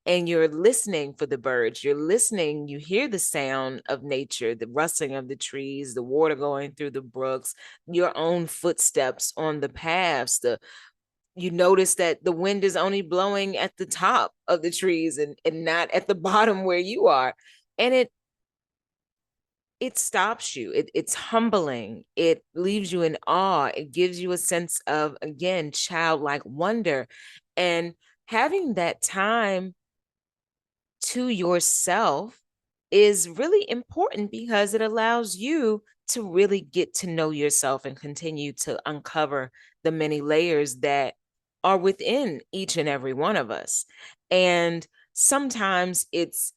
and you're listening for the birds. You're listening, you hear the sound of nature, the rustling of the trees, the water going through the brooks, your own footsteps on the paths, the you notice that the wind is only blowing at the top of the trees and not at the bottom where you are. And it stops you. It's humbling. It leaves you in awe. It gives you a sense of, again, childlike wonder. And having that time to yourself is really important because it allows you to really get to know yourself and continue to uncover the many layers that are within each and every one of us. And sometimes it's